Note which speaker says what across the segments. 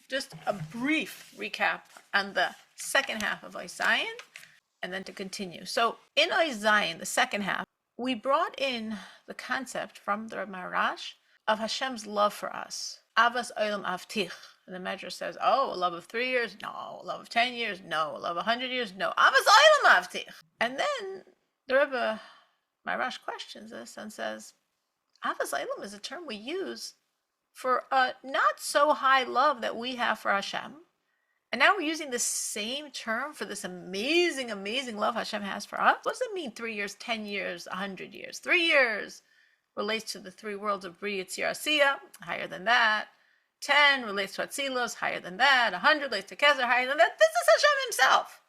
Speaker 1: just a brief recap on the second half of Zion, and then to continue. So in Zion, the second half, we brought in the concept from the Marash of Hashem's love for us. Avas Olam Avtich. And the Medrash says, oh, a love of 3 years? No. A love of 10 years? No. A love of 100 years? No. Avas Olam Avtich. And then the Rebbe Marash questions this and says, Avas Olam is a term we use for a not so high love that we have for Hashem. And now we're using the same term for this amazing, amazing love Hashem has for us. What does it mean 3 years, 10 years, 100 years? 3 years relates to the three worlds of Bri, Yitzir, Asiya, higher than that. 10 relates to Atzilos, higher than that. 100 relates to Kezer, higher than that. This is Hashem himself.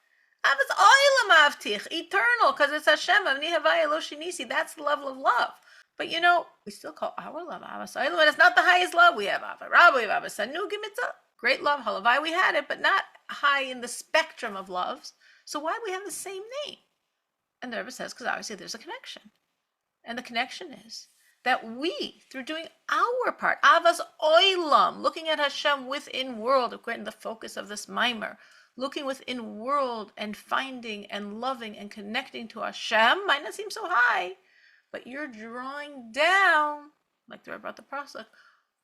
Speaker 1: Avas Olam Avtich, eternal, because it's Hashem, Avni Havaya Lo Shinisi. That's the level of love. But you know, we still call our love Avas Olam, and it's not the highest love. We have Ava Rabba, we have Ava Sanu, Gimitzah. Great love, Halavai, we had it, but not high in the spectrum of loves. So why do we have the same name? And the Rebbe says, because obviously there's a connection. And the connection is that we, through doing our part, Avas Olam, looking at Hashem within world, according to the focus of this mimer, looking within world and finding and loving and connecting to Hashem, might not seem so high, but you're drawing down, like the Rebbe brought the process,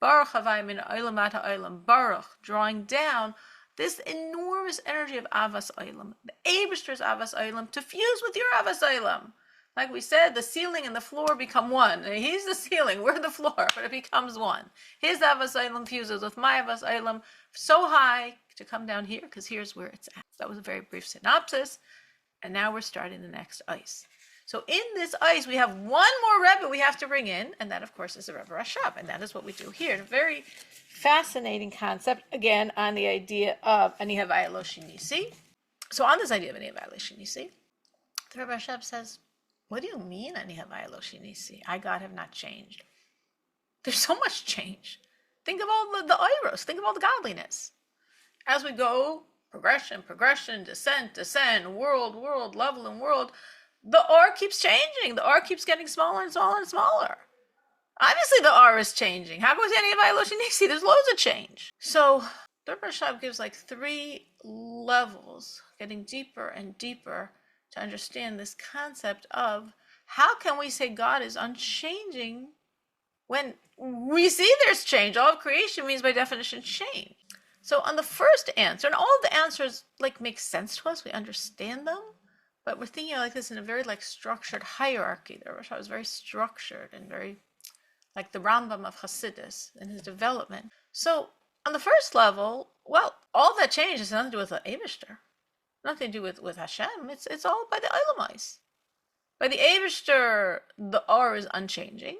Speaker 1: Baruch Havai min Olam at Olam, Baruch, drawing down this enormous energy of Avas Olam, the Eibishter's Avas Olam, to fuse with your Avas Olam. Like we said, the ceiling and the floor become one. He's the ceiling, we're the floor, but it becomes one. His Avas Olam fuses with my Avas Olam so high to come down here, because here's where it's at. That was a very brief synopsis, and now we're starting the next ice. So in this ice, we have one more Rebbe we have to bring in, and that, of course, is the Rebbe Rashab, and that is what we do here. A very fascinating concept, again, on the idea of Ani Havaya Lo Shinisi. So on this idea of Ani Havaya Lo Shinisi, the Rebbe Rashab says, what do you mean Ani Havaya Lo Shinisi? I, God, have not changed. There's so much change. Think of all the oiros, think of all the godliness. As we go, progression, descent, world, level, and world, the R keeps changing. The R keeps getting smaller and smaller and smaller. Obviously, the R is changing. How can we say any of Ayaloshinici? There's loads of change. So, the Rashab gives like 3 levels, getting deeper and deeper to understand this concept of how can we say God is unchanging when we see there's change. All of creation means by definition change. So, on the first answer, and all of the answers like make sense to us, we understand them. But we're thinking like this in a very like structured hierarchy. The Rashab is very structured and very like the Rambam of Hasidus in his development. So on the first level, well, all that change has nothing to do with the Eibishter, nothing to do with Hashem. It's all by the Olamais. By the Eibishter, the R is unchanging.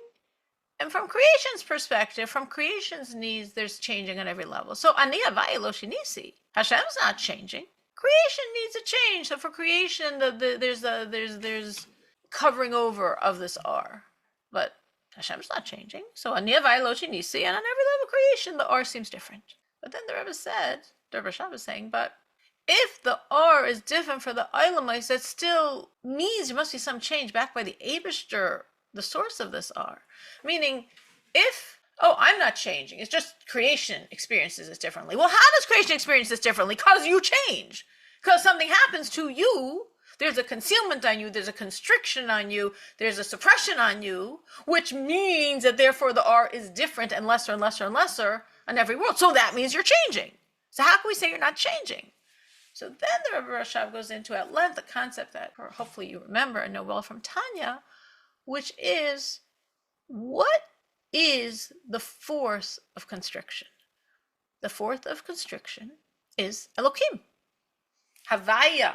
Speaker 1: And from creation's perspective, from creation's needs, there's changing on every level. So Ani Havaya Lo Shinisi, Hashem's not changing. Creation needs a change. So for creation, there's covering over of this R, but Hashem's not changing. So Ani Havaya Lo Shinisi, and on every level of creation, the R seems different. But then the Rebbe said, the Rebbe Rashab is saying, but if the R is different for the Olamais, that still means there must be some change back by the Eibishter, the source of this R. Meaning, if I'm not changing, it's just creation experiences it differently. Well, how does creation experience this differently? Because you change. Because something happens to you, there's a concealment on you, there's a constriction on you, there's a suppression on you, which means that therefore the R is different and lesser and lesser and lesser on every world. So that means you're changing. So how can we say you're not changing? So then the Rebbe Rashab goes into at length a concept that hopefully you remember and know well from Tanya, which is, what is the force of constriction? The force of constriction is Elokim. Havaya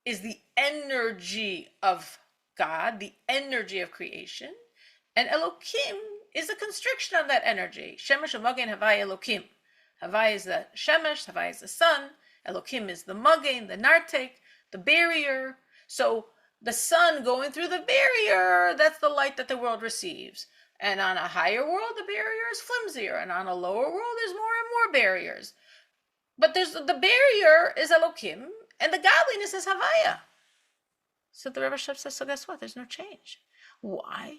Speaker 1: is the energy of God, the energy of creation, and Elokim is a constriction of that energy. Shemesh u'magen Havaya Elokim. Havaya is the Shemesh, Havaya is the sun, Elokim is the magen, the nartek, the barrier. So the sun going through the barrier, that's the light that the world receives. And on a higher world, the barrier is flimsier. And on a lower world, there's more and more barriers. But the barrier is Elokim, and the godliness is Havaya. So the Rebbe Rashab says, so guess what? There's no change. Why?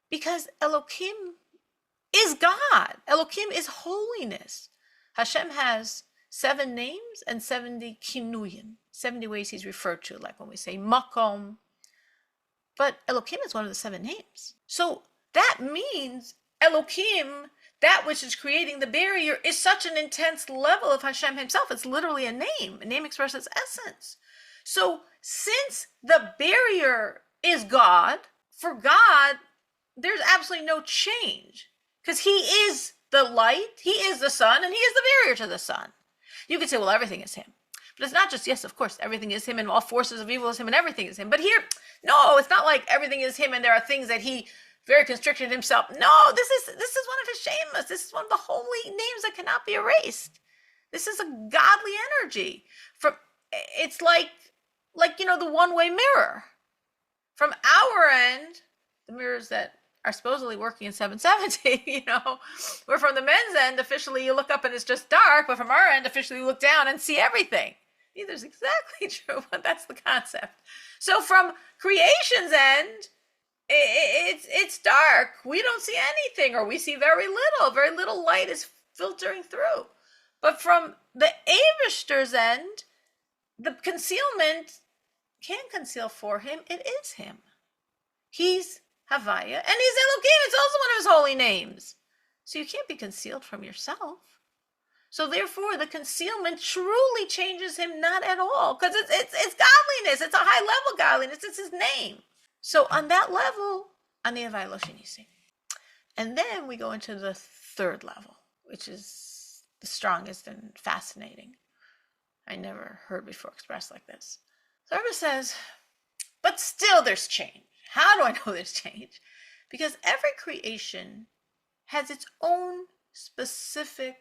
Speaker 1: Because Elokim is God. Elokim is holiness. Hashem has 7 names and 70 kinuyim, 70 ways he's referred to, like when we say makom. But Elohim is one of the 7 names. So that means Elohim, that which is creating the barrier, is such an intense level of Hashem himself. It's literally a name. A name expresses essence. So since the barrier is God, for God, there's absolutely no change. Because he is the light, he is the sun, and he is the barrier to the sun. You could say, well, everything is him. But it's not just, yes, of course, everything is him, and all forces of evil is him, and everything is him. But here, no, it's not like everything is him, and there are things that he very constricted himself. No, this is one of his shemas. This is one of the holy names that cannot be erased. This is a godly energy. It's like the one-way mirror. From our end, the mirrors that are supposedly working in 770, where from the men's end, officially you look up and it's just dark, but from our end, officially you look down and see everything. Neither is exactly true, but that's the concept. So from creation's end, it's dark. We don't see anything, or we see very little. Very little light is filtering through. But from the Eibishter's end, the concealment can't conceal for him. It is him. He's Havaya, and he's Elohim. It's also one of his holy names. So you can't be concealed from yourself. So therefore, the concealment truly changes him not at all, because it's godliness. It's a high level godliness. It's his name. So on that level, ani Havaya lo shinisi. And then we go into the 3rd level, which is the strongest and fascinating. I never heard before expressed like this. So Rebbe says, but still there's change. How do I know there's change? Because every creation has its own specific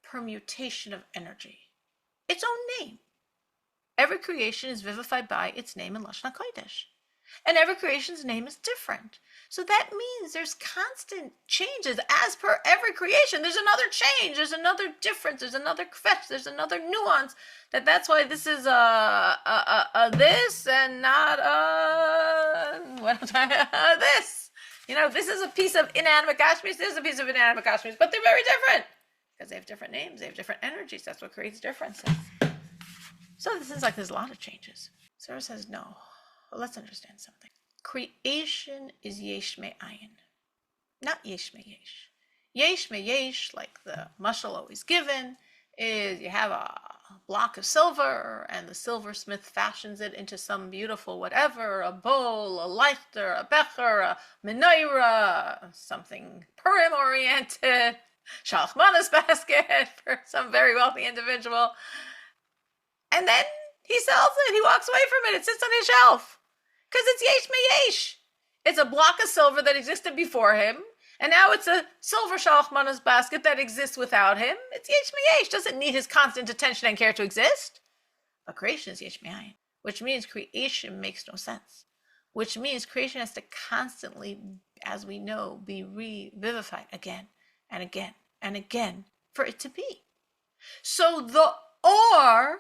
Speaker 1: permutation of energy, its own name. Every creation is vivified by its name in Lashon HaKodesh. And every creation's name is different. So that means there's constant changes as per every creation. There's another change, there's another difference, there's another kvetch, there's another nuance. That's why this is a this and not this. This is a piece of inanimate Gashmis, this is a piece of inanimate Gashmis, but they're very different. Because they have different names, they have different energies. That's what creates differences. So this is like there's a lot of changes. Sarah says no. But let's understand something. Creation is yesh me'ayin, not yesh me'yesh. Yesh me'yesh, like the mashal always given, is you have a block of silver, and the silversmith fashions it into some beautiful whatever, a bowl, a lichter, a becher, a menorah, something Purim-oriented, shalchmanas basket for some very wealthy individual. And then he sells it, he walks away from it, it sits on his shelf. Because it's yesh me'yesh. It's a block of silver that existed before him, and now it's a silver shalchmanas basket that exists without him. It's yesh me'yesh. Doesn't need his constant attention and care to exist. But creation is yesh me'ayin, which means creation makes no sense. Which means creation has to constantly, as we know, be revivified again and again and again for it to be. So the or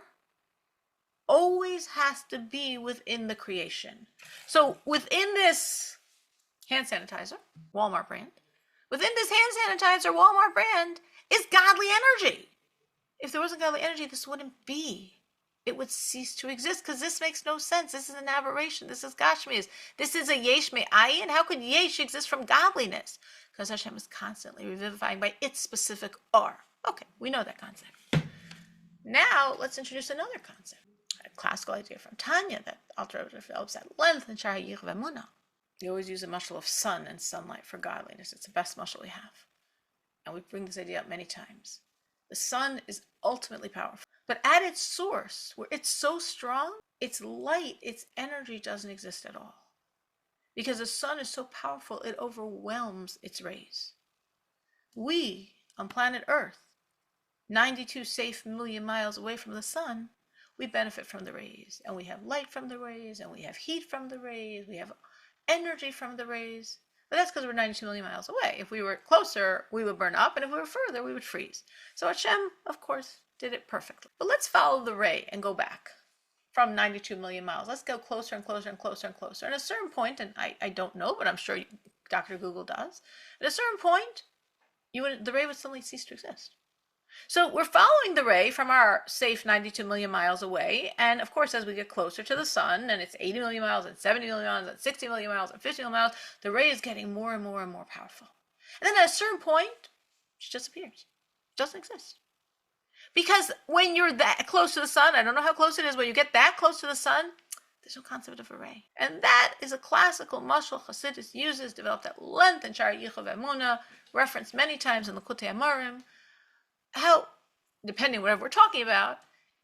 Speaker 1: always has to be within the creation. So within this hand sanitizer, Walmart brand, within this hand sanitizer, Walmart brand, is godly energy. If there wasn't godly energy, this wouldn't be. It would cease to exist, because this makes no sense. This is an aberration. This is Gashmias. This is a yesh me'ayin. How could yesh exist from godliness? Because Hashem is constantly revivifying by its specific or. Okay, we know that concept. Now, let's introduce another concept. A classical idea from Tanya that Alter Rebbe develops at length in Shar HaYich V'Emunah. We always use the mashal of sun and sunlight for godliness. It's the best mashal we have. And we bring this idea up many times. The sun is ultimately powerful. But at its source, where it's so strong, its light, its energy doesn't exist at all. Because the sun is so powerful, it overwhelms its rays. We, on planet Earth, 92 safe million miles away from the sun, we benefit from the rays, and we have light from the rays, and we have heat from the rays, we have energy from the rays. But that's because we're 92 million miles away. If we were closer, we would burn up, and if we were further, we would freeze. So Hashem, of course, did it perfectly. But let's follow the ray and go back from 92 million miles. Let's go closer and closer and closer and closer. At a certain point, and I don't know, but I'm sure Dr. Google does, at a certain point, the ray would suddenly cease to exist. So we're following the ray from our safe 92 million miles away. And of course, as we get closer to the sun, and it's 80 million miles, and 70 million miles, and 60 million miles, and 50 million miles, the ray is getting more and more and more powerful. And then at a certain point, she disappears. It doesn't exist. Because when you're that close to the sun, I don't know how close it is, when you get that close to the sun, there's no concept of a ray. And that is a classical mashal Chassidus uses, developed at length in Shari Yichov Emunah, referenced many times in the Likutei Amarim, how, depending on whatever we're talking about,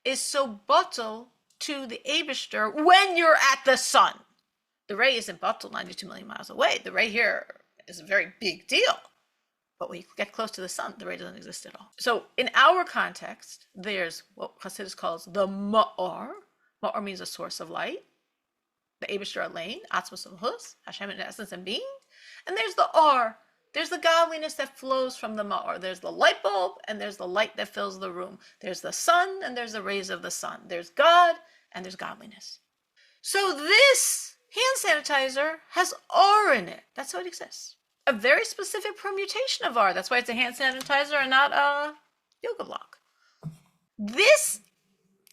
Speaker 1: is so bottle to the Eibishter when you're at the sun. The ray isn't bottle 92 million miles away. The ray here is a very big deal. But when you get close to the sun, the ray doesn't exist at all. So in our context, there's what Chassidus calls the Ma'or. Ma'or means a source of light. The Eibishter Alain, Atzmos of Hus, Hashem in essence and being. And there's the Or. There's the godliness that flows from the Ma'or. There's the light bulb, and there's the light that fills the room. There's the sun, and there's the rays of the sun. There's God, and there's godliness. So this hand sanitizer has R in it. That's how it exists. A very specific permutation of R. That's why it's a hand sanitizer and not a yoga block. This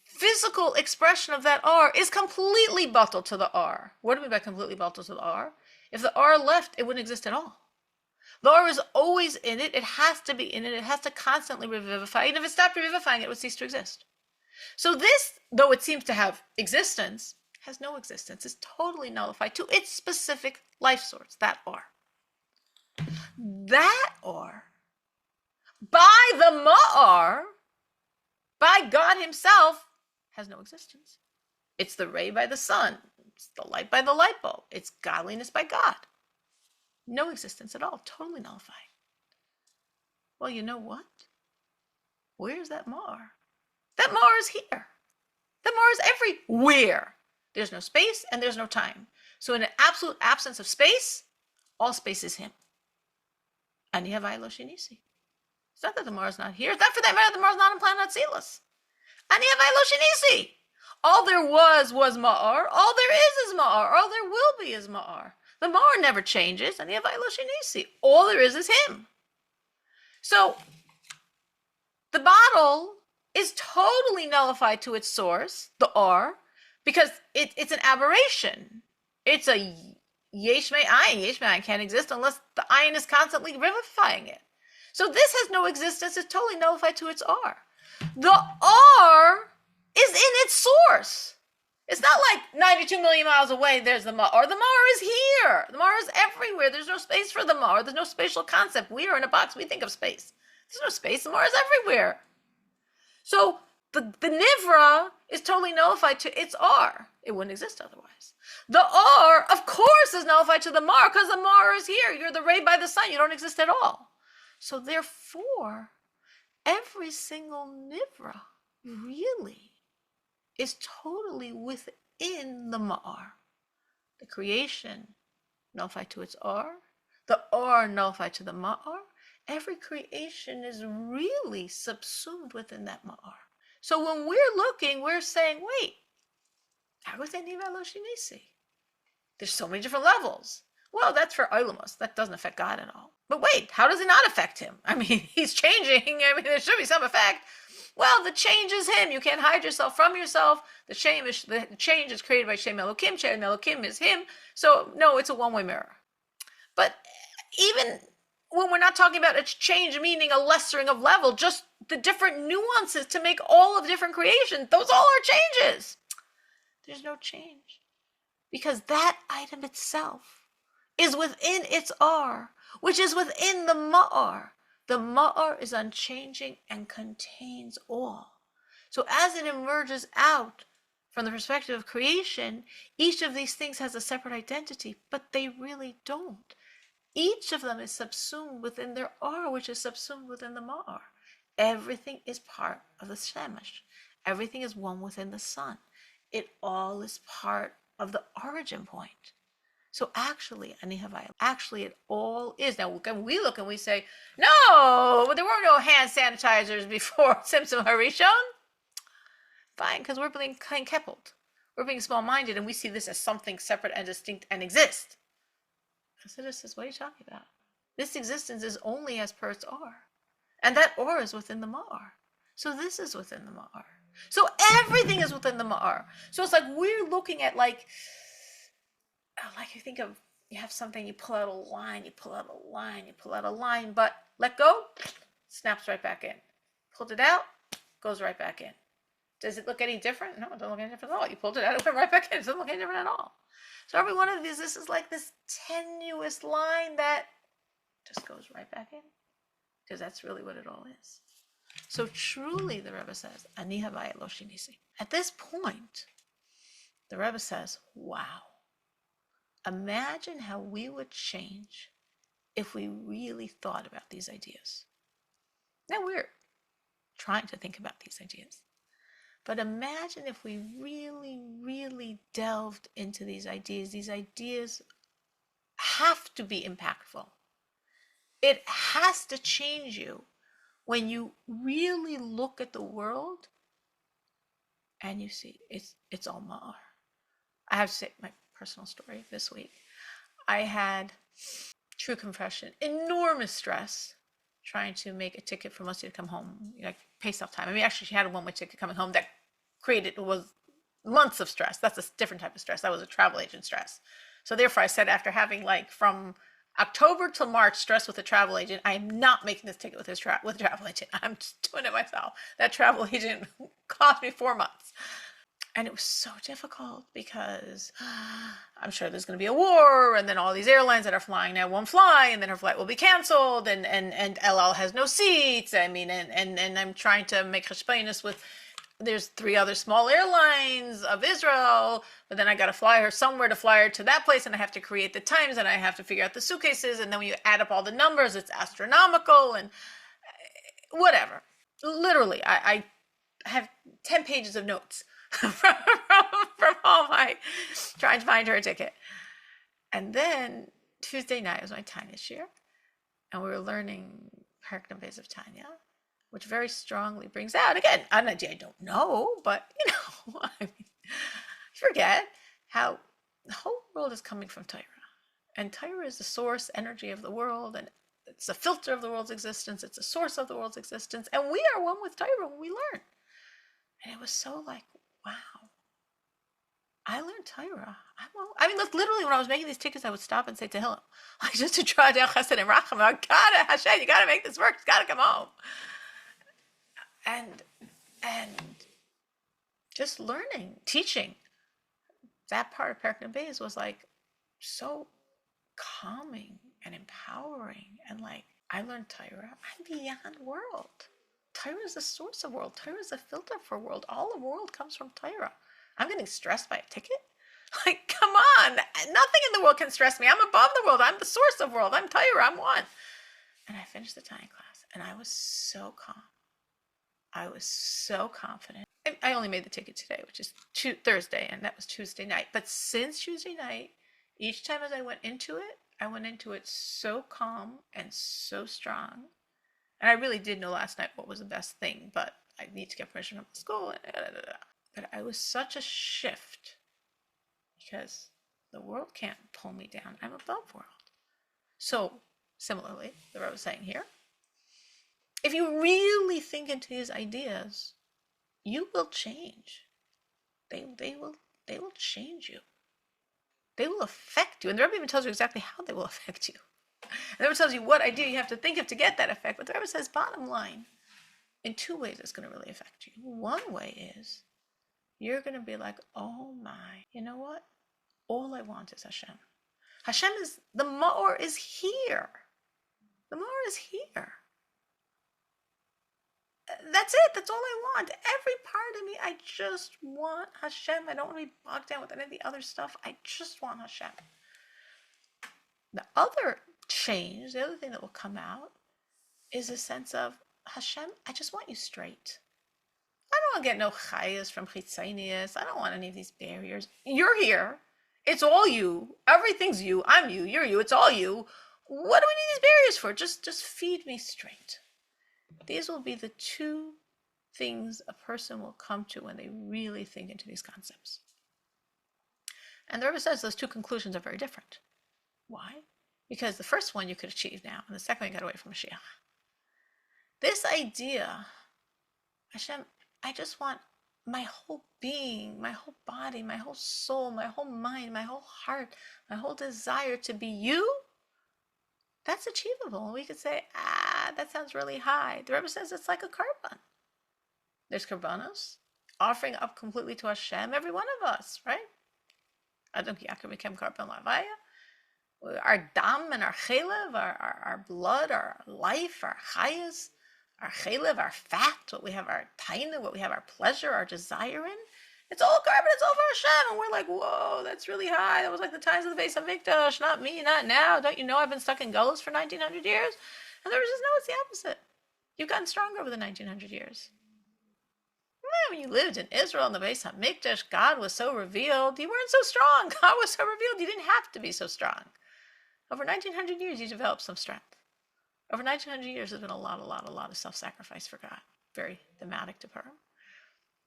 Speaker 1: physical expression of that R is completely bottled to the R. What do we mean by completely bottled to the R? If the R left, it wouldn't exist at all. The R is always in it. It has to be in it. It has to constantly revivify. And if it stopped revivifying, it would cease to exist. So this, though it seems to have existence, has no existence. It's totally nullified to its specific life source, that R. That R, by the Ma'ar, by God himself, has no existence. It's the ray by the sun. It's the light by the light bulb. It's godliness by God. No existence at all, totally nullified. Well, you know what? Where's that Mar? That Mar is here. That Mar is everywhere. There's no space and there's no time. So in an absolute absence of space, all space is him. Ani Havai Lo Shinisi. It's not that the Mar is not here. It's not for that matter the Mar is not on planet Atzilus. Ani Havai Lo Shinisi. All there was Ma'ar. All there is Ma'ar. All there will be is Ma'ar. The Ma'ar never changes. Ani Havai Lo Shinisi. All there is him. So the bottle is totally nullified to its source, the R, because it's an aberration. It's a yesh me ayin. Yesh me ayin can't exist unless the ayin is constantly revivifying it. So this has no existence. It's totally nullified to its R. The R is in its source. It's not like 92 million miles away, there's the Ma'ar. The Ma'ar is here. The Ma'ar is everywhere. There's no space for the Ma'ar. There's no spatial concept. We are in a box. We think of space. There's no space. The Ma'ar is everywhere. So the Nivra is totally nullified to its R. It wouldn't exist otherwise. The R, of course, is nullified to the Ma'ar because the Ma'ar is here. You're the ray by the sun. You don't exist at all. So therefore, every single Nivra really is totally within the Ma'ar. The creation nullified to its R, the R nullified to the Ma'ar. Every creation is really subsumed within that Ma'ar. So when we're looking, we're saying, wait, how is that Niva Lo Shinisi? There's so many different levels. Well, that's for Oilamos. That doesn't affect God at all. But wait, how does it not affect him? I mean, he's changing. I mean, there should be some effect. Well, the change is him. You can't hide yourself from yourself. The change is created by Shem Elokim. Shem Elokim is him. So, no, it's a one-way mirror. But even when we're not talking about a change, meaning a lessering of level, just the different nuances to make all of different creations, those all are changes. There's no change. Because that item itself is within its R, which is within the Ma'ar. The Ma'ar is unchanging and contains all. So as it emerges out from the perspective of creation, each of these things has a separate identity, but they really don't. Each of them is subsumed within their R, which is subsumed within the Ma'ar. Everything is part of the Shemesh. Everything is one within the sun. It all is part of the origin point. So actually, it all is. Now, when we look and we say, no, there were no hand sanitizers before Tzimtzum Harishon. Fine, because we're being keppeled. We're being small-minded, and we see this as something separate and distinct and exist. Chassidus says, what are you talking about? This existence is only as per its R. And that or is within the ma'ar. So this is within the ma'ar. So everything is within the ma'ar. So it's like we're looking at like you think of, you have something, you pull out a line, you pull out a line, you pull out a line, but let go, snaps right back in. Pulled it out, goes right back in. Does it look any different? No, it doesn't look any different at all. You pulled it out, it went right back in. It doesn't look any different at all. So every one of these, this is like this tenuous line that just goes right back in, because that's really what it all is. So truly, the Rebbe says, Ani havaya lo shinisi. At this point, the Rebbe says, wow, imagine how we would change if we really thought about these ideas. Now we're trying to think about these ideas. But imagine if we really, really delved into these ideas. These ideas have to be impactful. It has to change you when you really look at the world and you see it's all ma'ar. I have to say my personal story this week. I had, true confession, enormous stress trying to make a ticket for Moshe to come home, like Pesach time. I mean, actually, she had a one-way ticket coming home that was months of stress. That's a different type of stress. That was a travel agent stress. So therefore, I said, after having like from October to March stress with a travel agent, I am not making this ticket with a travel agent. I'm just doing it myself. That travel agent cost me 4 months. And it was so difficult because I'm sure there's going to be a war, and then all these airlines that are flying now won't fly, and then her flight will be canceled, and El Al has no seats. I mean, and I'm trying to make cheshbonos with, there's 3 other small airlines of Israel, but then I got to fly her somewhere to fly her to that place, and I have to create the times, and I have to figure out the suitcases, and then when you add up all the numbers, it's astronomical, and whatever. Literally, I have 10 pages of notes from all my trying to find her a ticket. And then Tuesday night was my Tanya year, and we were learning Perek Navav of Tanya, which very strongly brings out, again, I don't know, but I mean, forget how the whole world is coming from Torah, and Torah is the source energy of the world, and it's a filter of the world's existence, it's a source of the world's existence, and we are one with Torah when we learn. And it was so like, wow, I learned Torah. I mean, literally, when I was making these tickets, I would stop and say to Hillel, like, just to try down Chesed and Racham, Hashem, you gotta make this work. You gotta come home. And just learning, teaching, that part of Perek Navav was like so calming and empowering, and like I learned Torah. I'm beyond world. Torah is the source of world. Torah is a filter for world. All the world comes from Torah. I'm getting stressed by a ticket? Like, come on. Nothing in the world can stress me. I'm above the world. I'm the source of world. I'm Torah. I'm one. And I finished the Tanya class, and I was so calm. I was so confident. I only made the ticket today, which is Thursday, and that was Tuesday night. But since Tuesday night, each time as I went into it so calm and so strong. And I really did know last night what was the best thing, but I need to get permission from the school. But I was such a shift, because the world can't pull me down. I'm above world. So similarly, the Rebbe was saying here, if you really think into these ideas, you will change. They will change you. They will affect you. And the Rebbe even tells you exactly how they will affect you. And the Rebbe tells you what idea you have to think of to get that effect. But the Rebbe says, bottom line, in 2 ways it's going to really affect you. One way is you're going to be like, oh my, you know what? All I want is Hashem. Hashem is, the Ma'or is here. The Ma'or is here. That's it. That's all I want. Every part of me, I just want Hashem. I don't want to be bogged down with any of the other stuff. I just want Hashem. The other change, the other thing that will come out, is a sense of, Hashem, I just want you straight. I don't want to get no chayas from chitzonius. I don't want any of these barriers. You're here. It's all you. Everything's you. I'm you. You're you. It's all you. What do we need these barriers for? Just feed me straight. These will be the 2 things a person will come to when they really think into these concepts. And the Rebbe says those 2 conclusions are very different. Why? Because the first one you could achieve now, and the second one you got away from Mashiach. this idea, Hashem, I just want my whole being, my whole body, my whole soul, my whole mind, my whole heart, my whole desire to be you. That's achievable. We could say, that sounds really high. The Rebbe says it's like a korban. There's korbanos, offering up completely to Hashem, every one of us, right? Adam Yaakov became korban lavaya. Our dam and our chelev, our blood, our life, our chayas, our chelev, our fat, what we have our taina, what we have our pleasure, our desire in. It's all korban, it's all for Hashem. And we're like, whoa, that's really high. That was like the times of the Beis HaMikdash, not me, not now. Don't you know I've been stuck in gullahs for 1900 years? And there was just, no, it's the opposite. You've gotten stronger over the 1900 years. When you lived in Israel in the Beis HaMikdash, God was so revealed. You weren't so strong. God was so revealed. You didn't have to be so strong. Over 1900 years, you developed some strength. Over 1900 years, there's been a lot of self-sacrifice for God. Very thematic to Purim.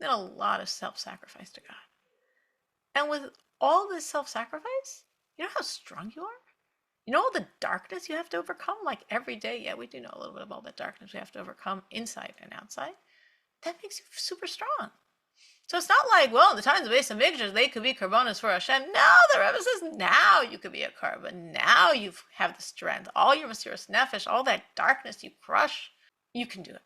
Speaker 1: Then a lot of self-sacrifice to God. And with all this self-sacrifice, you know how strong you are? You know all the darkness you have to overcome? Like every day, yeah, we do know a little bit of all the darkness we have to overcome inside and outside. That makes you super strong. So it's not like, well, in the times of Beis HaMikdash, they could be korbanos for Hashem. No, the Rebbe says now you could be a korban. Now you have the strength. All your Mesiras Nefesh, all that darkness you crush, you can do it.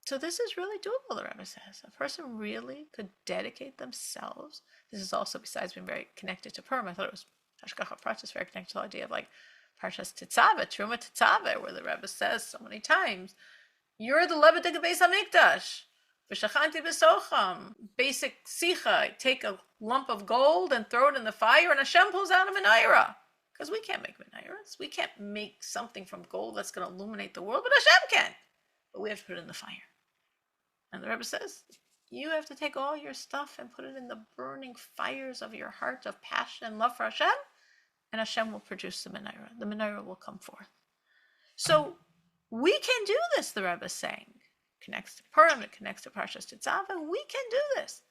Speaker 1: So this is really doable, the Rebbe says. A person really could dedicate themselves. This is also, besides being very connected to Purim, I thought it was Hashgacha Pratis, very connected to the idea of like Parshas Tetzaveh, Truma Tetzaveh, where the Rebbe says so many times, you're the Lebedik of Beis HaMikdash. V'shachanti b'socham. Basic sicha. Take a lump of gold and throw it in the fire, and Hashem pulls out a menorah. Because we can't make menorahs. We can't make something from gold that's going to illuminate the world, but Hashem can. But we have to put it in the fire. And the Rebbe says, you have to take all your stuff and put it in the burning fires of your heart of passion and love for Hashem, and Hashem will produce the menorah. The menorah will come forth. So we can do this, the Rebbe is saying. Connects to Purim, it connects to Parshas Tetzaveh. We can do this.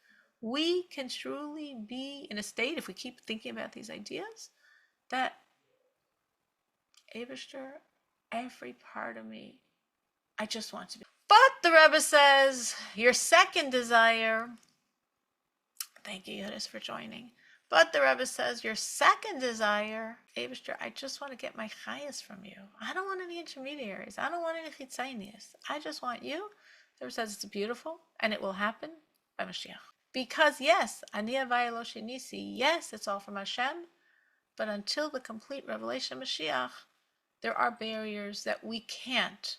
Speaker 1: We can truly be in a state, if we keep thinking about these ideas, that Eibishter, every part of me, I just want to be. But the Rebbe says, your second desire, thank you, Yudis, for joining. But the Rebbe says, your second desire, Eibishter, I just want to get my chayas from you. I don't want any intermediaries. I don't want any chitzaynias. I just want you. The Rebbe says it's beautiful, and it will happen by Mashiach. Because yes, ani havaya lo shenisi, yes, it's all from Hashem, but until the complete revelation of Mashiach, there are barriers that we can't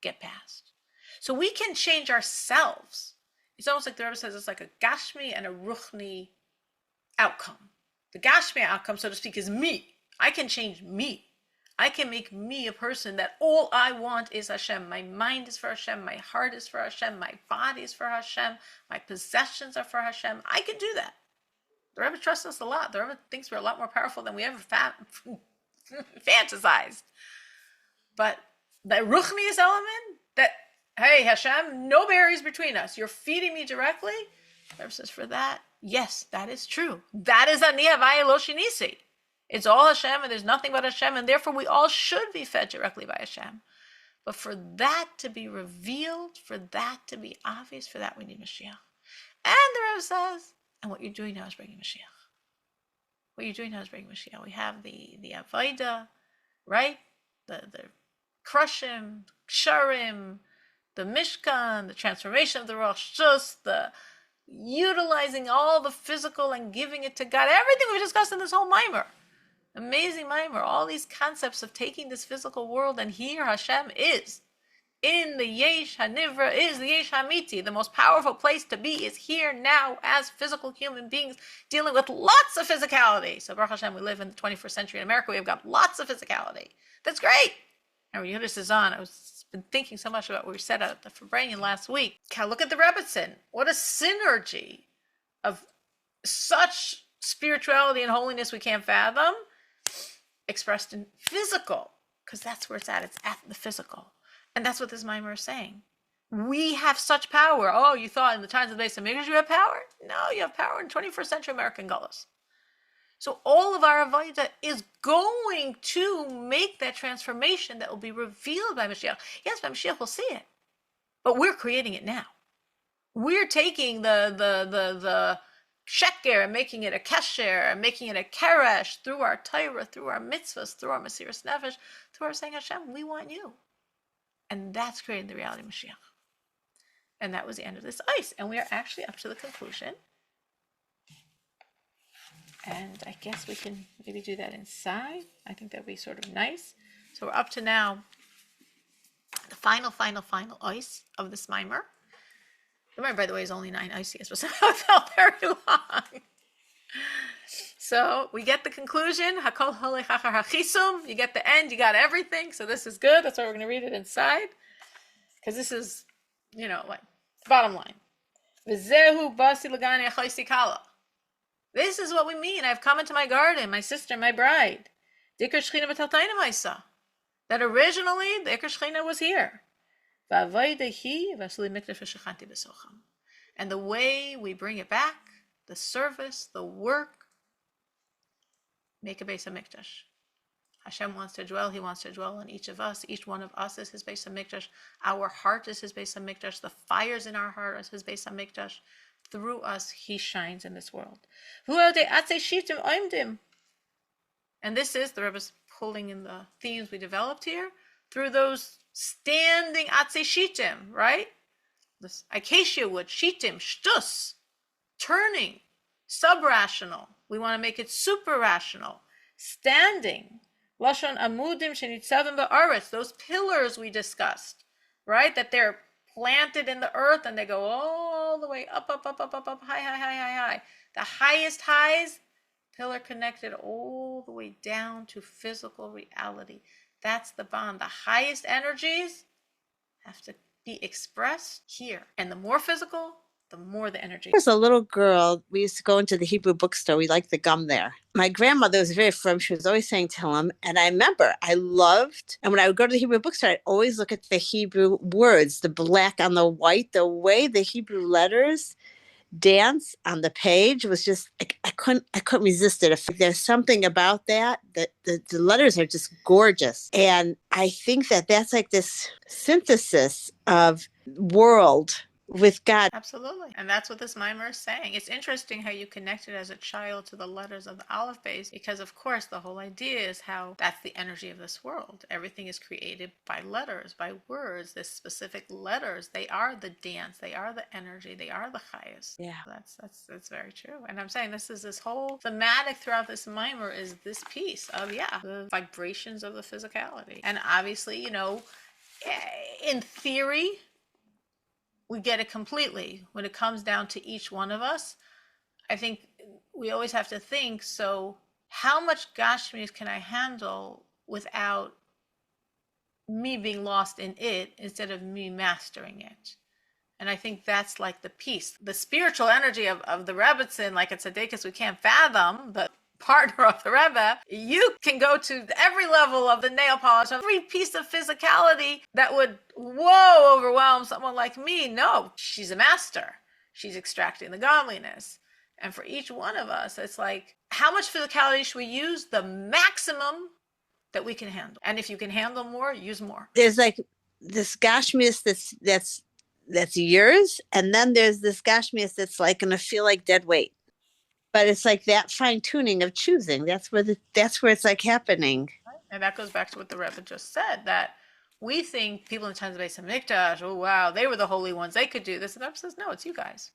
Speaker 1: get past. So we can change ourselves. It's almost like the Rebbe says it's like a gashmi and a ruchni outcome. The gashmi outcome, so to speak, is me. I can change me. I can make me a person that all I want is Hashem. My mind is for Hashem. My heart is for Hashem. My body is for Hashem. My possessions are for Hashem. I can do that. The Rebbe trusts us a lot. The Rebbe thinks we're a lot more powerful than we ever fantasized. But the ruchnius element, that, hey, Hashem, no barriers between us. You're feeding me directly. The Rebbe says, for that, yes, that is true. That is ani havaya lo shenisi. It's all Hashem, and there's nothing but Hashem, and therefore we all should be fed directly by Hashem. But for that to be revealed, for that to be obvious, for that we need Mashiach. And the Rebbe says, and what you're doing now is bringing Mashiach. What you're doing now is bringing Mashiach. We have the Avodah, right? The Krushim, Ksharim, the Mishkan, the transformation of the Rosh Shus, the utilizing all the physical and giving it to God. Everything we discussed in this whole mimer. Amazing mimer. All these concepts of taking this physical world, and here Hashem is. In the Yesh HaNivra is the Yesh HaMiti. The most powerful place to be is here now as physical human beings dealing with lots of physicality. So Baruch Hashem, we live in the 21st century in America. We've got lots of physicality. That's great. And when Yudis is on, I've been thinking so much about what we said at the Fabranian last week. Look at the Rebbetzin. What a synergy of such spirituality and holiness we can't fathom, expressed in physical, because that's where it's at. It's at the physical. And that's what this mimer is saying. We have such power. Oh, you thought in the times of the Beis HaMikdash you have power? No, you have power in 21st century American gullahs. So all of our avodah is going to make that transformation that will be revealed by Mashiach. Yes, by Mashiach we'll see it, but we're creating it now. We're taking the sheker and making it a kesher and making it a keresh through our Torah, through our mitzvahs, through our mesiras nefesh, through our saying Hashem, we want you. And that's creating the reality of Mashiach. And that was the end of this ice. And we are actually up to the conclusion. And I guess we can maybe do that inside. I think that'd be sort of nice. So we're up to now the final ice of this mimer. The mimer, by the way, is only 9 ices, but somehow it felt very long. So we get the conclusion. Hakol holei chachar hachisum. You get the end. You got everything. So this is good. That's why we're going to read it inside. Because this is, like, bottom line. V'zehu basi ligani achoisi kala. This is what we mean. I've come into my garden, my sister, my bride. Dikar shchina v'taltaina ma'isa. That originally, the Ikar Shechina was here. And the way we bring it back, the service, the work, make a Beis HaMikdash. Hashem wants to dwell. He wants to dwell in each of us. Each one of us is his Beis HaMikdash. Our heart is his Beis HaMikdash. The fires in our heart is his Beis HaMikdash. Through us, he shines in this world. And this is, the Rebbe's pulling in the themes we developed here, through those standing atzei shitim, right? This acacia wood, shitim, shtus, turning, sub-rational. We want to make it super-rational. Standing, lashon amudim shenitzavim ba'aretz, those pillars we discussed, right? That they're planted in the earth and they go all the way up, high. The highest highs, pillar connected all the way down to physical reality. That's the bond. The highest energies have to be expressed here. And the more physical, the more the energy.
Speaker 2: As a little girl, we used to go into the Hebrew bookstore. We liked the gum there. My grandmother was very firm. She was always saying Tehillim. And I remember I loved, and when I would go to the Hebrew bookstore, I'd always look at the Hebrew words, the black on the white, the way the Hebrew letters dance on the page was just, I couldn't resist it. There's something about that the letters are just gorgeous. And I think that's like this synthesis of world with God.
Speaker 1: Absolutely. And that's what this mimer is saying. It's interesting how you connected as a child to the letters of the Aleph base, because of course the whole idea is how that's the energy of this world. Everything is created by letters, by words, this specific letters. They are the dance, they are the energy, they are the chayas.
Speaker 2: Yeah.
Speaker 1: That's very true. And I'm saying this whole thematic throughout this mimer is this piece of, the vibrations of the physicality. And obviously, in theory, we get it completely. When it comes down to each one of us, I think we always have to think, so how much Gashmius can I handle without me being lost in it instead of me mastering it? And I think that's like the piece. The spiritual energy of the Rebbetzin, like at Tzaddikus, we can't fathom, but partner of the Rebbe, you can go to every level of the nail polish, every piece of physicality that would, overwhelm someone like me. No, she's a master. She's extracting the godliness. And for each one of us, it's like, how much physicality should we use? The maximum that we can handle. And if you can handle more, use more.
Speaker 2: There's like this Gashmius that's yours, and then there's this Gashmius that's like going to feel like dead weight. But it's like that fine tuning of choosing. That's where it's like happening.
Speaker 1: And that goes back to what the Rebbe just said, that we think people in the times of Beis HaMikdash, oh wow, they were the holy ones, they could do this. And the Rebbe says, no, it's you guys.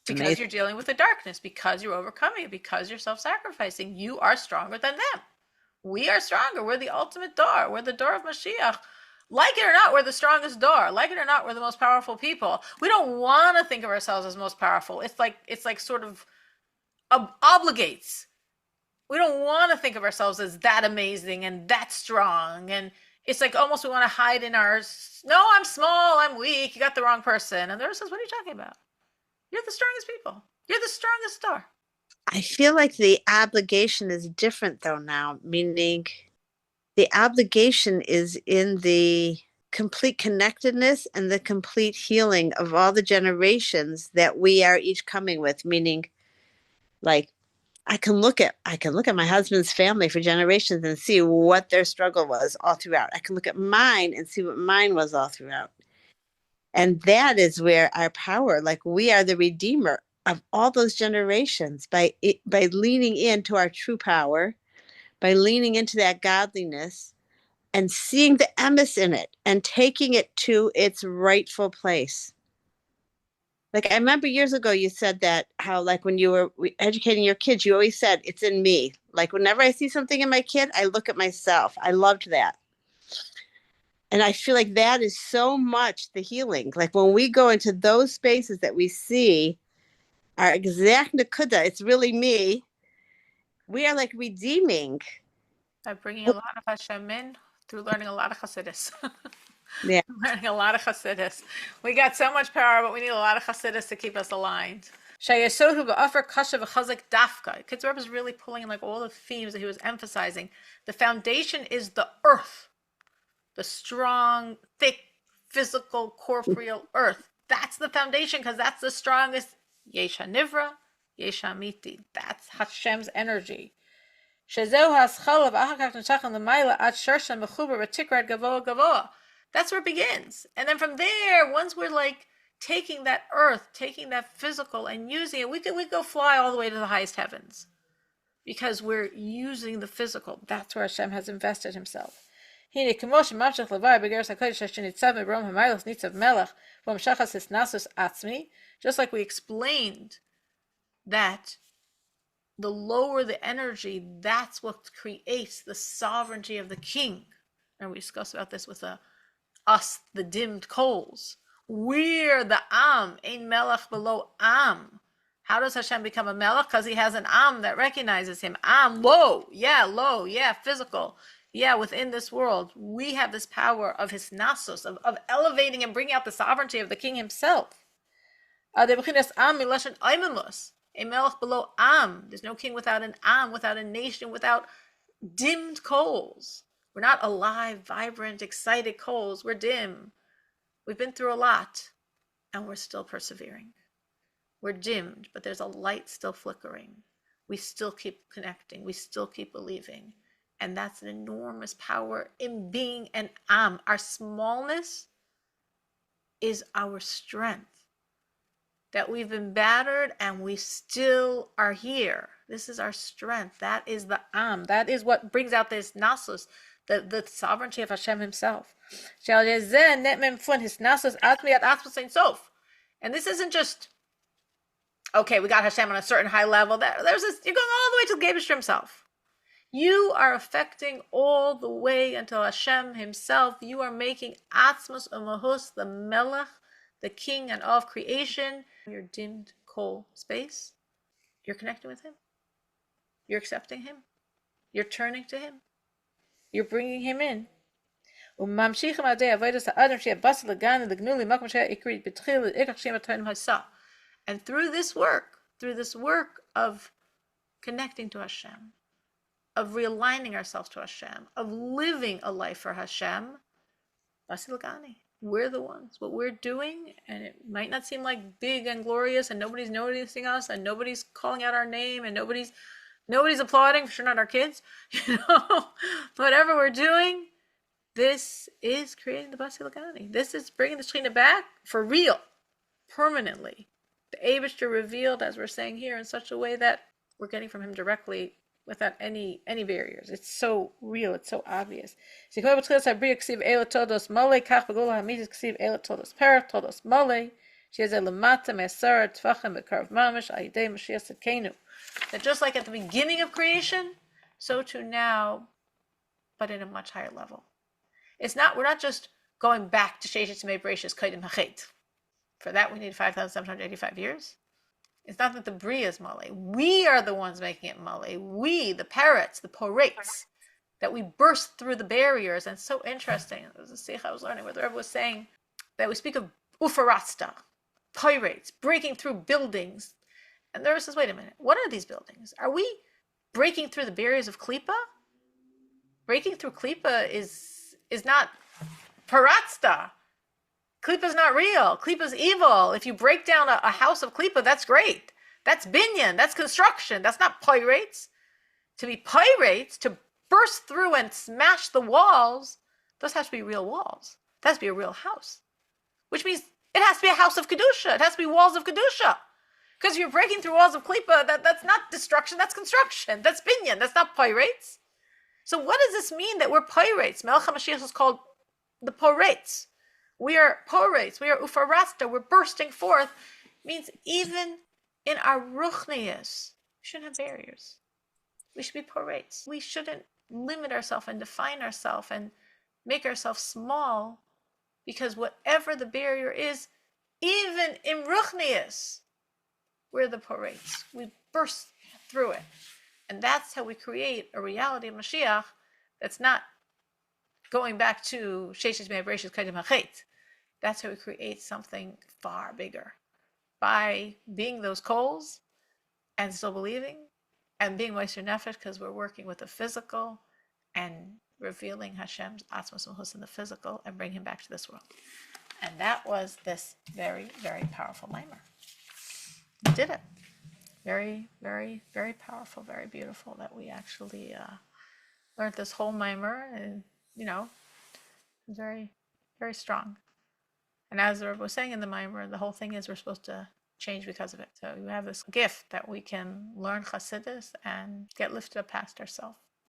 Speaker 1: Because you're dealing with the darkness, because you're overcoming it, because you're self-sacrificing. You are stronger than them. We are stronger. We're the ultimate door. We're the door of Mashiach. Like it or not, we're the strongest door. Like it or not, we're the most powerful people. We don't want to think of ourselves as most powerful. It's like sort of obligates. We don't want to think of ourselves as that amazing and that strong. And it's like almost we want to hide in our, no, I'm small, I'm weak, you got the wrong person. And the Rebbe says, what are you talking about? You're the strongest people. You're the strongest star.
Speaker 2: I feel like the obligation is different though now, meaning the obligation is in the complete connectedness and the complete healing of all the generations that we are each coming with, meaning like I can look at my husband's family for generations and see what their struggle was all throughout. I can look at mine and see what mine was all throughout. And that is where our power, like we are the redeemer of all those generations by leaning into our true power, by leaning into that godliness and seeing the emes in it and taking it to its rightful place. Like I remember years ago, you said that how like when you were educating your kids, you always said it's in me. Like whenever I see something in my kid, I look at myself. I loved that. And I feel like that is so much the healing. Like when we go into those spaces that we see our exact nakuda, it's really me. We are like redeeming.
Speaker 1: By bringing a lot of Hashem in through learning a lot of Hasidus.
Speaker 2: Yeah.
Speaker 1: Learning a lot of Hasidus. We got so much power, but we need a lot of Hasidus to keep us aligned. Shayasohu ba'afar kasha v'chazak dafka. Kids Rebbe is really pulling in like all the themes that he was emphasizing. The foundation is the earth, the strong, thick, physical, corporeal earth. That's the foundation because that's the strongest. Yesh HaNivra, Yesh HaMiti. That's Hashem's energy. That's where it begins. And then from there, once we're like taking that earth, taking that physical and using it, we go fly all the way to the highest heavens. Because we're using the physical. That's where Hashem has invested himself. Just like we explained that the lower the energy, that's what creates the sovereignty of the king. And we discussed about this with us, the dimmed coals. We're the Am, ein melech below Am. How does Hashem become a melech? Because he has an Am that recognizes him. Am, low, yeah, physical. Yeah, within this world, we have this power of his nasos, of elevating and bringing out the sovereignty of the king himself. A melech below Am. There's no king without an Am, without a nation, without dimmed coals. We're not alive, vibrant, excited coals. We're dim. We've been through a lot, and we're still persevering. We're dimmed, but there's a light still flickering. We still keep connecting. We still keep believing. And that's an enormous power in being an Am. Our smallness is our strength. That we've been battered and we still are here. This is our strength. That is the Am. That is what brings out this nasus, the sovereignty of Hashem himself. And this isn't just, okay, we got Hashem on a certain high level. There's this, you're going all the way to the Gebish himself. You are affecting all the way until Hashem himself. You are making Atzmos Umahus, the Melech, the king and all of creation, your dimmed coal space. You're connecting with him. You're accepting him. You're turning to him. You're bringing him in. And through this work of connecting to Hashem, of realigning ourselves to Hashem, of living a life for Hashem, Basi Ligani. We're the ones. What we're doing, and it might not seem like big and glorious, and nobody's noticing us, and nobody's calling out our name, and nobody's applauding, for sure not our kids, whatever we're doing, this is creating the Basi Ligani. This is bringing the Shekhinah back for real, permanently. The Eibishter revealed, as we're saying here, in such a way that we're getting from him directly without any barriers. It's so real. It's so obvious. She has a lamata mesara tfachim bekarv mamish ayidei Mashiach Tzidkenu. That just like at the beginning of creation, so too now, but in a much higher level. We're not just going back to Sheshet Tzimei Bereshis Kaidim Hachet. For that we need 5,785 years. It's not that the Bria is Male. We are the ones making it Male. We, the parrots, the porates, that we burst through the barriers. And it's so interesting. There was a sikh I was learning where the Rebbe was saying that we speak of ufarasta, pirates, breaking through buildings. And the Rebbe says, wait a minute, what are these buildings? Are we breaking through the barriers of Klippa? Breaking through Klippa is not paratsta. Klippa's not real. Klippa's evil. If you break down a house of Klippa, that's great. That's binyan. That's construction. That's not pirates. To be pirates, to burst through and smash the walls, those have to be real walls. That has to be a real house. Which means it has to be a house of Kedusha. It has to be walls of Kedusha. Because if you're breaking through walls of Klippa, that's not destruction, that's construction. That's binyan. That's not pirates. So what does this mean that we're pirates? Melech HaMashiach is called the porates. We are porates. We are ufarasta. We're bursting forth. It means even in our ruchnius, we shouldn't have barriers. We should be porates. We shouldn't limit ourselves and define ourselves and make ourselves small, because whatever the barrier is, even in ruchnius, we're the porates. We burst through it. And that's how we create a reality of Mashiach that's not going back to Sheshes Mei Bereshis Kaidim HaChet. That's how we create something far bigger. By being those coals and still believing, and being Meister Nefesh, because we're working with the physical and revealing Hashem's Atzmos Mahus in the physical and bring him back to this world. And that was this very, very powerful mimer. We did it. Very, very, very powerful, very beautiful that we actually learned this whole mimer, and very, very strong. And as the Rebbe was saying in the mimer, the whole thing is we're supposed to change because of it. So we have this gift that we can learn Chassidus and get lifted up past ourselves.